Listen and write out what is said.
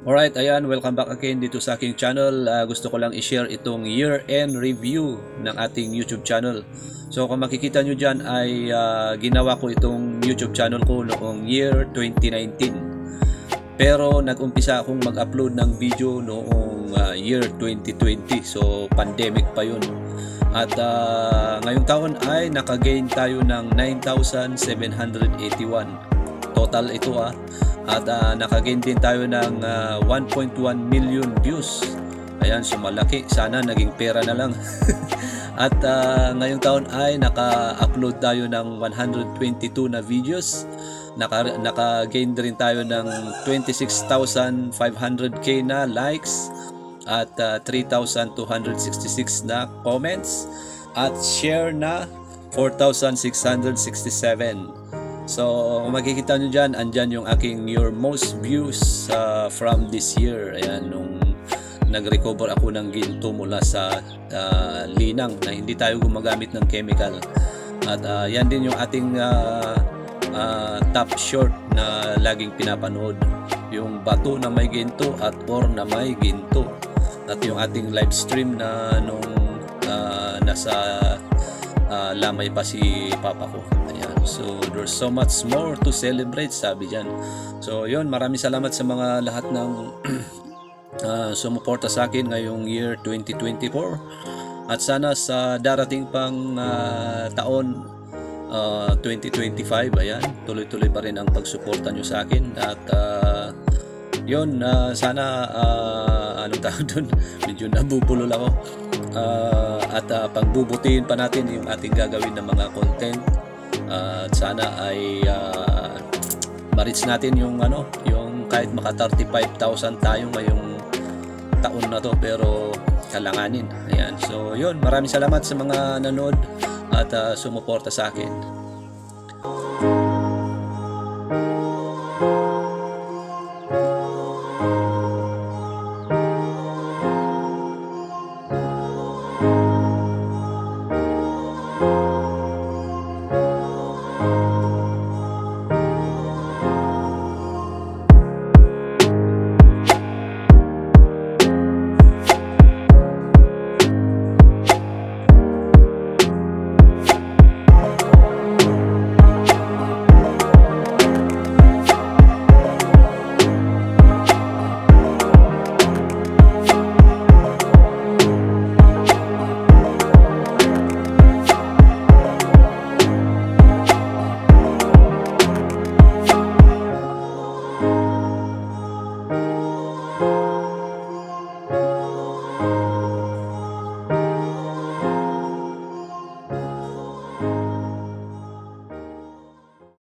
Alright, ayan, welcome back again dito sa aking channel. Gusto ko lang i-share itong year-end review ng ating YouTube channel. So kung makikita nyo dyan ay ginawa ko itong YouTube channel ko noong year 2019. Pero nag-umpisa akong mag-upload ng video noong year 2020. So pandemic pa yun. At ngayong taon ay nakagain tayo ng 9,781. Total ito At nakagain din tayo ng 1.1 million views. Ayan, so malaki. Sana naging pera na lang. At ngayong taon ay naka-upload tayo ng 122 na videos. Naka-gain rin tayo ng 26,500k na likes at 3,266 na comments at share na 4,667. So kung makikita nyo dyan, andyan yung aking your most views from this year. Ayan, nung nag-recover ako ng ginto mula sa linang na hindi tayo gumagamit ng chemical. At yan din yung ating top short na laging pinapanood, yung bato na may ginto at or na may ginto. At yung ating live stream na nung nasa lamay pa si papa ko. Ayan, so there's so much more to celebrate, sabi dyan. So yun, maraming salamat sa mga lahat ng sumuporta sa akin ngayong year 2024. At sana sa darating pang taon 2025, ayan, tuloy-tuloy pa rin ang pagsuporta nyo sa akin. At yun, sana anong tawag dun, medyo nabubulol ako. At pagbubutihin pa natin yung ating gagawin ng mga content. At sana ay ma-reach natin yung yung kahit maka 35,000 tayo ngayong taon na to, pero kalanganin. Ayan, so yun, maraming salamat sa mga nanood at sumuporta sa akin.